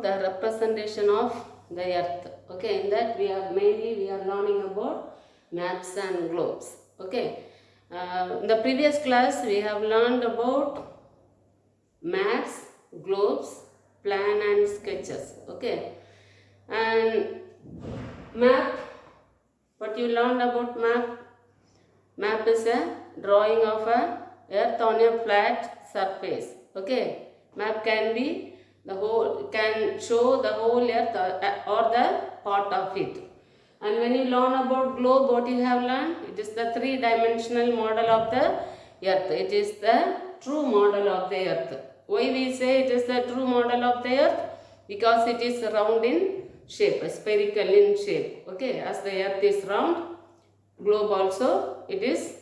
about the representation of the earth. Okay, in that we are learning about maps and globes. Okay, in the previous class we have learned about maps, globes, plan and sketches. Okay, and map, what you learned about map? Map is a drawing of a earth on a flat surface. Okay, map can be the whole, can show the whole earth or the part of it. And when you learn about globe, what you have learned? It is the three-dimensional model of the earth. It is the true model of the earth. Why we say it is the true model of the earth? Because it is round in shape, spherical in shape. Okay, as the earth is round, globe also it is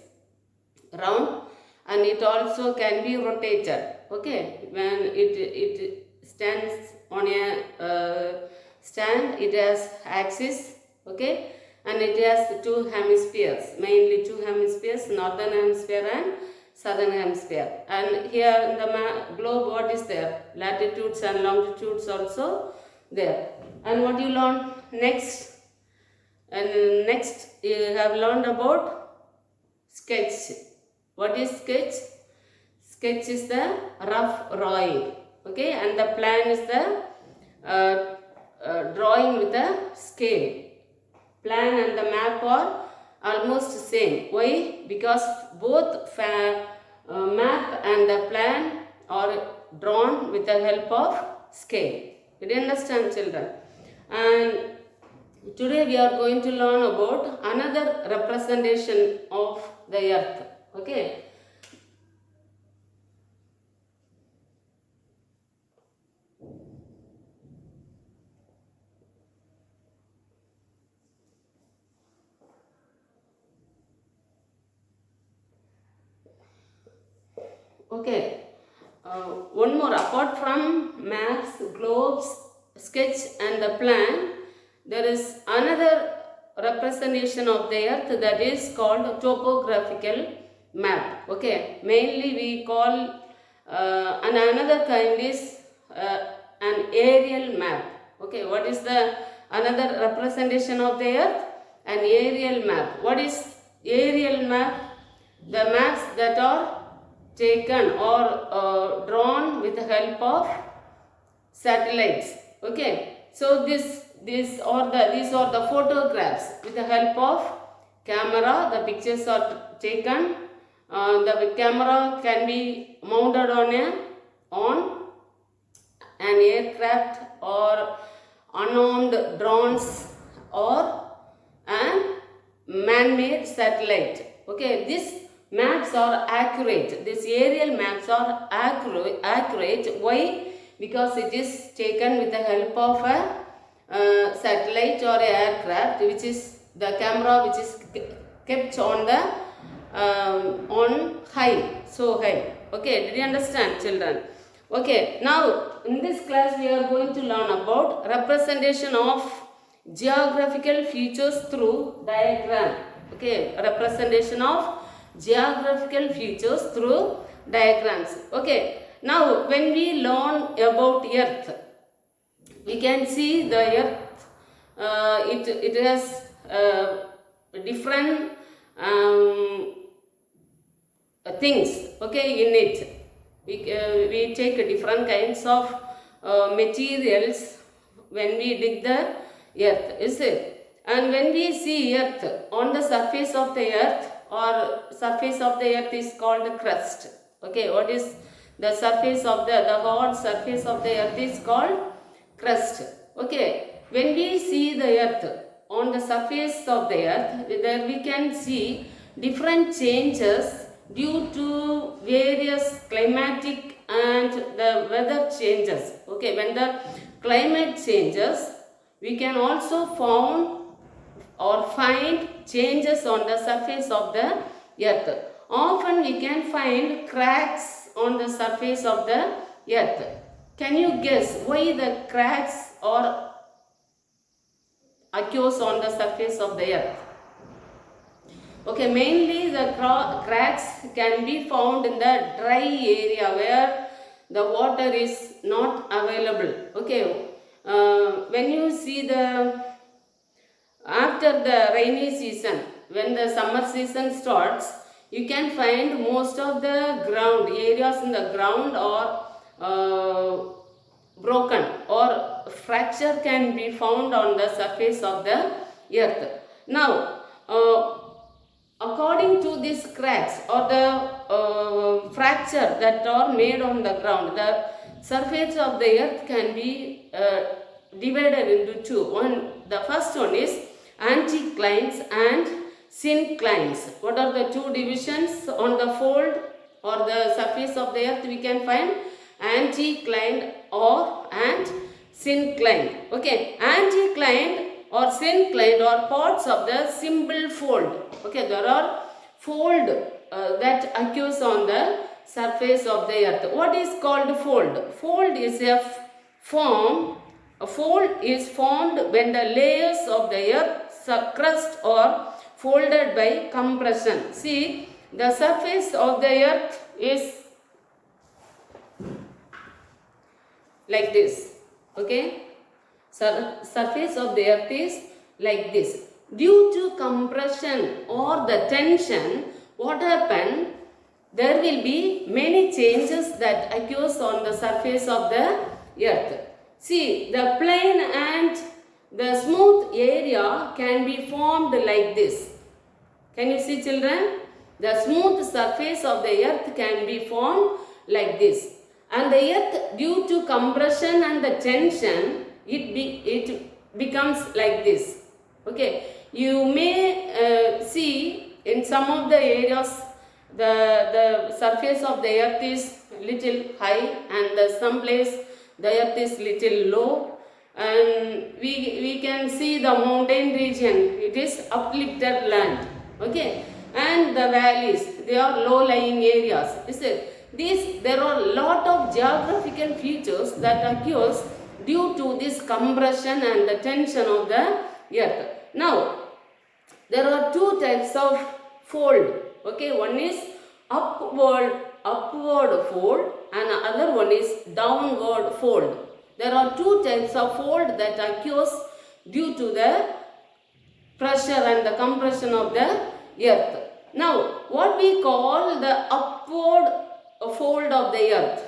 round, and it also can be rotated. Okay, when it stands on a stand, it has axis. Okay, and it has two hemispheres, mainly two hemispheres, northern hemisphere and southern hemisphere. And here in the globe, what is there? Latitudes and longitudes also there. And what you learn next? And next you have learned about sketch. What is sketch? Sketch is the rough drawing. Okay, and the plan is the drawing with a scale. Plan and the map are almost same. Why? Because both map and the plan are drawn with the help of scale. Did you understand, children? And today we are going to learn about another representation of the earth. Okay. Okay. One more, apart from maps, globes, sketch and the plan, there is another representation of the earth that is called topographical map. Okay, mainly we call and another kind is an aerial map. Okay, what is the another representation of the earth? An aerial map. What is aerial map? The maps that are taken or drawn with the help of satellites. Okay, so these are the photographs with the help of camera. The pictures are taken. The camera can be mounted on an aircraft or unarmed drones or a man-made satellite. Okay, these maps are accurate. These aerial maps are accurate. Why? Because it is taken with the help of a satellite or a aircraft, which is the camera, which is kept on the on high, so high. Okay, did you understand, children? Okay, now in this class we are going to learn about representation of geographical features through diagram. Okay, representation of geographical features through diagrams. Okay, now when we learn about earth, we can see the earth, it has different things, okay, in it. We take different kinds of materials when we dig the earth, is it? And when we see earth, on the surface of the earth or surface of the earth is called crust. Okay, what is the surface of the hard surface of the earth is called crust. Okay, when we see the earth, on the surface of the earth, there we can see different changes due to various climatic and the weather changes. Okay, when the climate changes, we can also find changes on the surface of the earth. Often we can find cracks on the surface of the earth. Can you guess why the cracks or occurs on the surface of the earth? Okay, mainly the cracks can be found in the dry area where the water is not available. Okay, when you see the after the rainy season, when the summer season starts, you can find most of the ground areas in the ground are broken or fracture can be found on the surface of the earth. Now, according to these cracks or the fracture that are made on the ground, the surface of the earth can be divided into two. The first one is anticlines and synclines. What are the two divisions on the fold or the surface of the earth? We can find anticlined and synclined. Okay, anticlined or synclined are parts of the simple fold. Okay, there are fold that occurs on the surface of the earth. What is called fold? Fold is a form. A fold is formed when the layers of the earth's crust are folded by compression. See, the surface of the earth is like this. Okay, surface of the earth is like this. Due to compression or the tension, what happened? There will be many changes that occurs on the surface of the earth. See, the plain and the smooth area can be formed like this. Can you see, children? The smooth surface of the earth can be formed like this. And the earth, due to compression and the tension, it becomes like this. Okay, you may see in some of the areas the surface of the earth is little high and some place the earth is little low, and we can see the mountain region, it is uplifted land. Okay, and the valleys, they are low lying areas. There are a lot of geographical features that occurs due to this compression and the tension of the earth. Now, there are two types of fold. Okay, one is upward fold and other one is downward fold. There are two types of fold that occurs due to the pressure and the compression of the earth. Now, what we call the upward fold of the earth.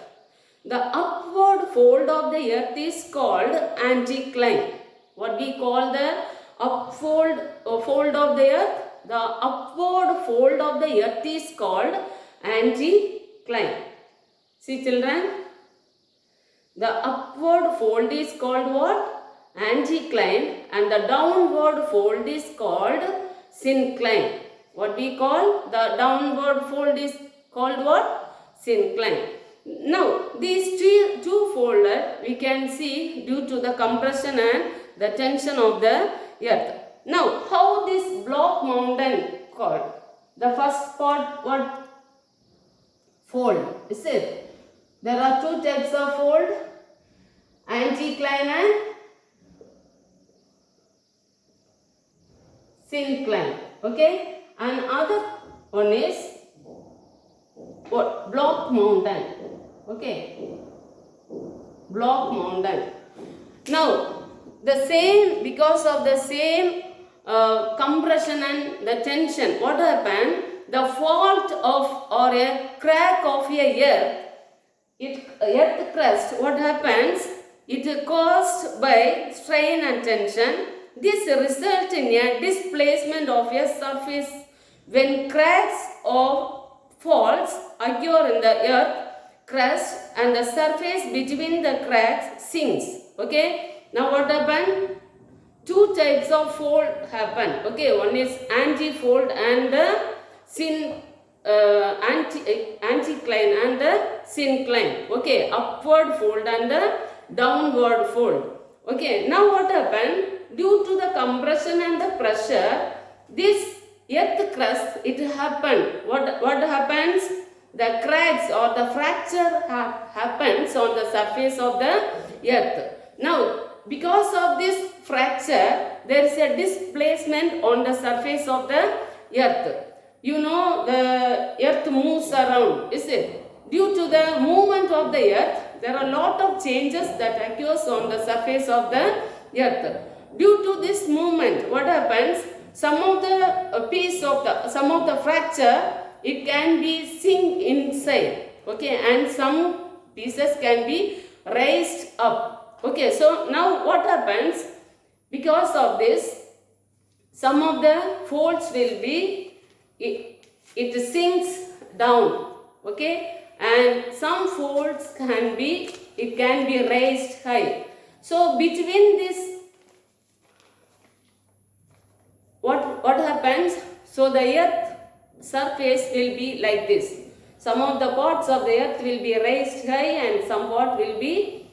The upward fold of the earth is called anticline. What we call the upward fold of the earth? The upward fold of the earth is called anticline. See, children, the upward fold is called what? Anticline, and the downward fold is called syncline. What we call the downward fold is called what? Syncline. Now, these two folded we can see due to the compression and the tension of the earth. Now, how this block mountain called? The first part, what? Fold. Is it? There are two types of fold, anticline and syncline. Okay, and other one is what? Block mountain. Okay, block mountain. Now, the same, because of the same compression and the tension, what happened? The fault of or a crack of a earth crust, what happens? It is caused by strain and tension. This results in a displacement of a surface. When cracks or faults occur in the earth crust and the surface between the cracks sinks. Okay, now what happened? Two types of fold happen. Okay, one is anti-fold and the anticline and the syncline. Okay, upward fold and the downward fold. Okay, now what happened? Due to the compression and the pressure, this earth crust, it happened. What happens? The cracks or the fracture happens on the surface of the earth. Now, because of this fracture, there is a displacement on the surface of the earth. You know, the earth moves around, is it? due to the movement of the earth, there are a lot of changes that occurs on the surface of the earth. Due to this movement, what happens? Some of the some of the fracture, it can be sink inside, okay, and some pieces can be raised up, okay. So now what happens? Because of this, some of the folds will be, it sinks down, okay, and some folds can be, it can be raised high. So between this, what happens? So the earth surface will be like this. Some of the parts of the earth will be raised high and some part will be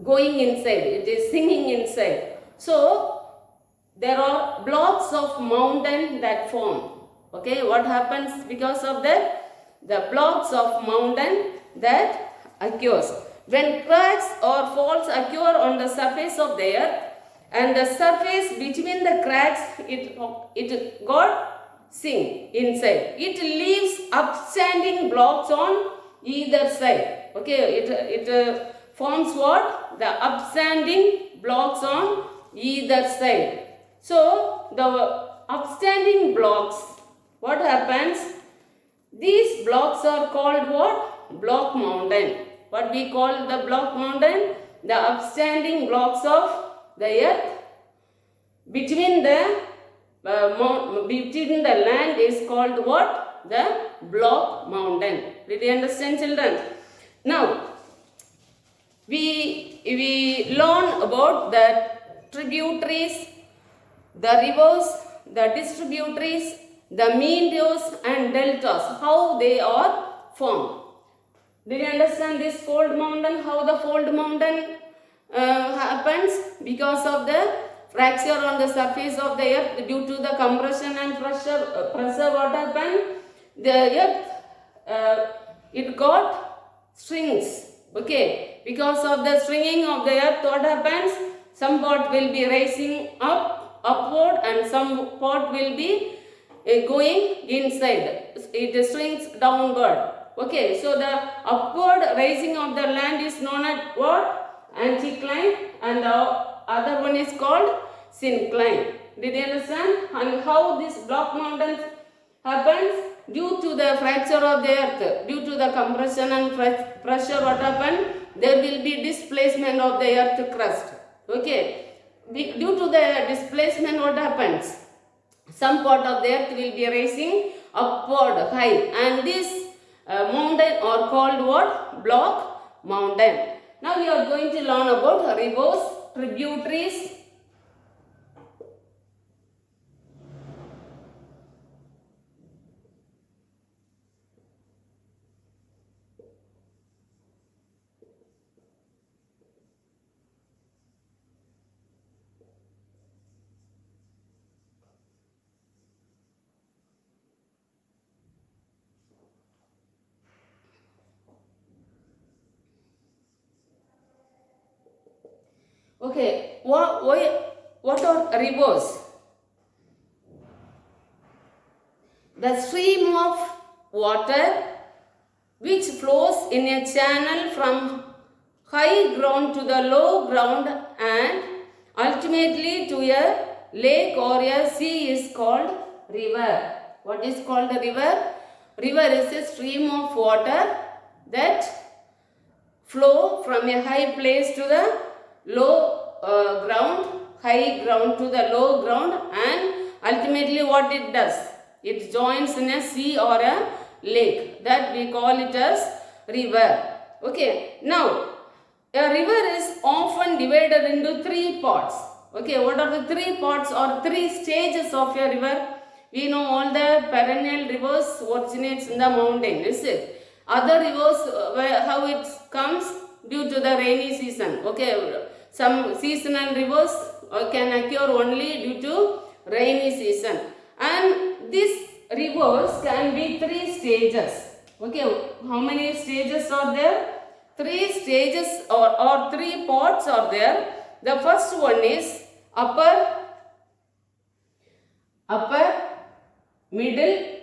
going inside, it is sinking inside. So there are blocks of mountain that form, okay. What happens because of that? The blocks of mountain that occurs when cracks or faults occur on the surface of the earth, and the surface between the cracks, it got sink inside. It leaves upstanding blocks on either side, okay. It forms what? The upstanding blocks on either side. So the upstanding blocks, what happens? These blocks are called what? Block mountain. What we call the block mountain? The upstanding blocks of the earth between the land is called what? The block mountain. Did you understand, children? Now we learn about the tributaries, the rivers, the distributaries, the meadows and deltas, how they are formed. Did you understand this fold mountain? How the fold mountain happens? Because of the fracture on the surface of the earth due to the compression and pressure. What happened? The earth, it got strings. Okay, because of the stringing of the earth, what happens? Some part will be rising upward and some part will be going inside. It swings downward. Okay, so the upward rising of the land is known as what? Anticline, and the other one is called syncline. Did you understand? And how this block mountains happens? Due to the fracture of the earth, due to the compression and pressure, what happened? There will be displacement of the earth crust. Okay, due to the displacement, what happens? Some part of the earth will be rising upward high, and this mountain are called what? Block mountain. Now we are going to learn about rivers, tributaries. Okay, what are rivers? The stream of water which flows in a channel from high ground to the low ground and ultimately to a lake or a sea is called river. What is called a river? River is a stream of water that flow from a high place to the low ground, high ground to the low ground, and ultimately what it does? It joins in a sea or a lake. That we call it as river. Okay. Now, a river is often divided into three parts. Okay. What are the three parts or three stages of a river? We know all the perennial rivers originates in the mountain. Is it? Other rivers, how it comes? Due to the rainy season. Okay. Some seasonal rivers can occur only due to rainy season. And these rivers can be three stages. Okay, how many stages are there? Three stages or three parts are there. The first one is upper, middle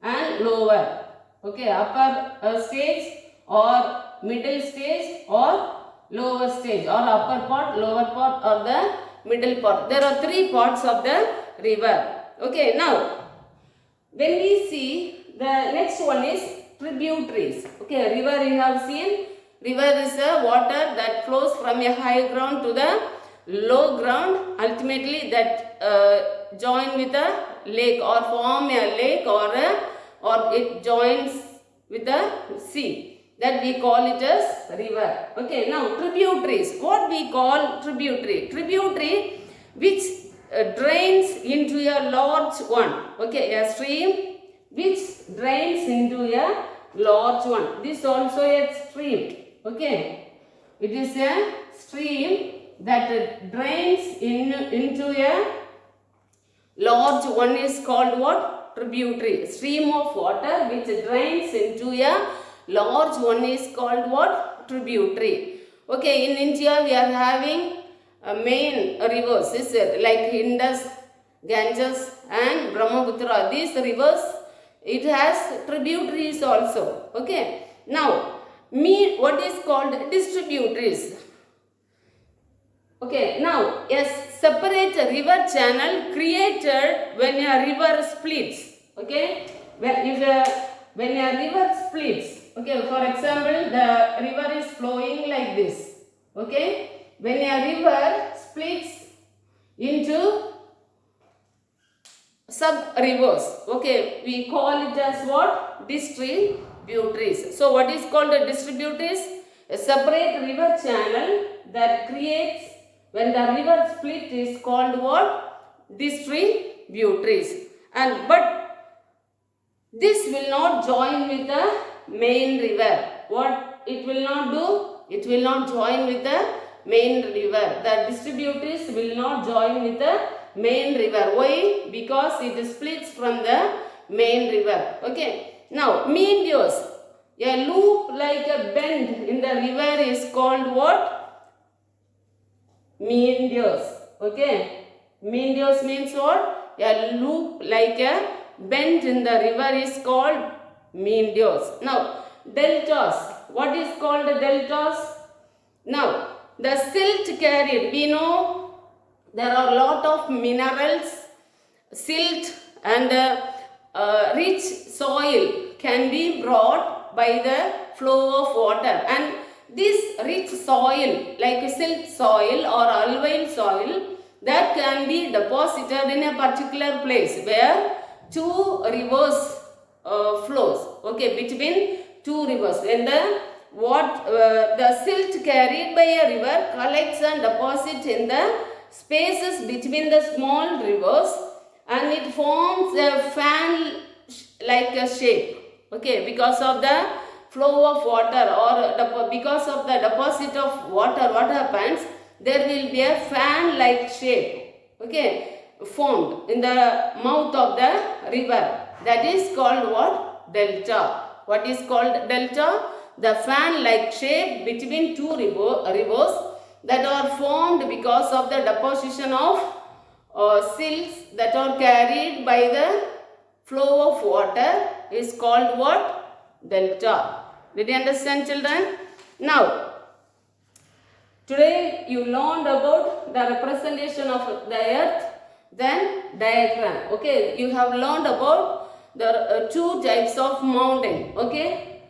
and lower. Okay, upper stage or middle stage or lower stage, or upper part, lower part, or the middle part. There are three parts of the river. Okay, now when we see the next one is tributaries. Okay, river you have seen. River is a water that flows from a high ground to the low ground. Ultimately, that join with a lake or form a lake, or it joins with the sea. That we call it as river. Okay, now tributaries. What we call tributary? Tributary which drains into a large one. Okay, a stream which drains into a large one. This also a stream. Okay, it is a stream that drains into a large one is called what? Tributary. Stream of water which drains into a large one is called what? Tributary. Okay, in India we are having main rivers is like Indus, Ganges and Brahmaputra. These rivers, it has tributaries also. Okay. Now, what is called distributaries? Okay. Now, a separate river channel created when a river splits. Okay. When a river splits. Okay. For example, the river is flowing like this. Okay. When a river splits into sub-rivers, okay, we call it as what? Distributaries. So, what is called a distributaries? A separate river channel that creates when the river split is called what? Distributaries. But this will not join with the main river. What it will not do? It will not join with the main river. The distributaries will not join with the main river. Why? Because it splits from the main river. Okay. Now, meanders. A loop like a bend in the river is called what? Meanders. Okay. Meanders means what? A loop like a bend in the river is called meanders. Now, deltas. What is called deltas? Now, the silt carried, we know there are a lot of minerals, silt and rich soil can be brought by the flow of water, and this rich soil like silt soil or alluvial soil that can be deposited in a particular place where two rivers flows, okay, between two rivers. When the silt carried by a river collects and deposits in the spaces between the small rivers, and it forms a fan like a shape, okay, because of the flow of water or because of the deposit of water. What happens? There will be a fan like shape, okay, formed in the mouth of the river. That is called what? Delta. What is called delta? The fan like shape between two rivers that are formed because of the deposition of silts that are carried by the flow of water is called what? Delta. Did you understand, children? Now, today you learned about the representation of the earth, then diagram. Okay, you have learned about the two types of mountain. Okay.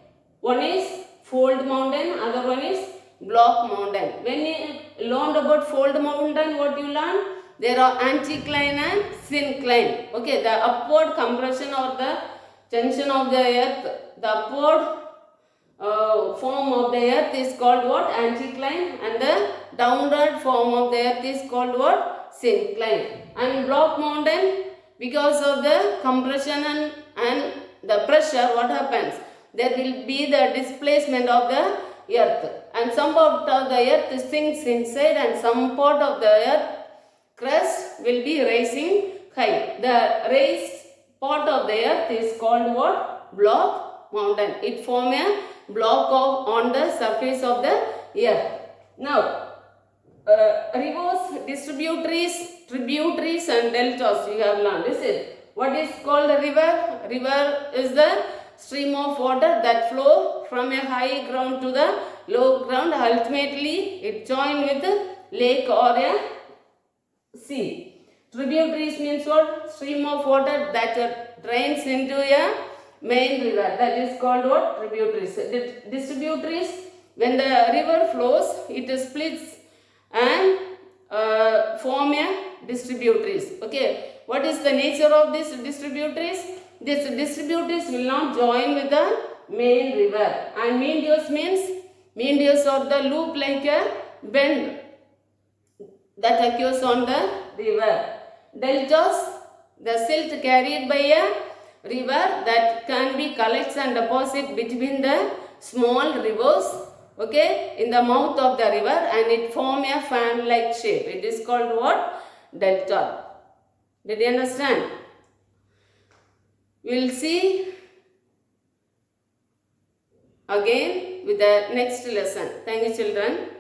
One is fold mountain, other one is block mountain. When you learned about fold mountain, what you learn? There are anticline and syncline. Okay, the upward compression or the tension of the earth, the upward form of the earth is called what? Anticline, and the downward form of the earth is called what? Syncline. And block mountain, because of the compression and the pressure, what happens? There will be the displacement of the earth, and some part of the earth sinks inside and some part of the earth crust will be rising high. The raised part of the earth is called what? Block mountain. It forms a block on the surface of the earth. Now, rivers, tributaries and deltas you have learned. This is what is called a river. River is the stream of water that flow from a high ground to the low ground. Ultimately, it join with a lake or a sea. Tributaries means what? Stream of water that drains into a main river. That is called what? Tributaries. Distributaries, when the river flows, it splits and form a distributaries. Okay. What is the nature of this distributaries? These distributaries will not join with the main river. And meanders are the loop like a bend that occurs on the river. Deltas, the silt carried by a river that can be collects and deposit between the small rivers, okay, in the mouth of the river, and it form a fan like shape. It is called what? Delta. Did you understand? We will see again with the next lesson. Thank you, children.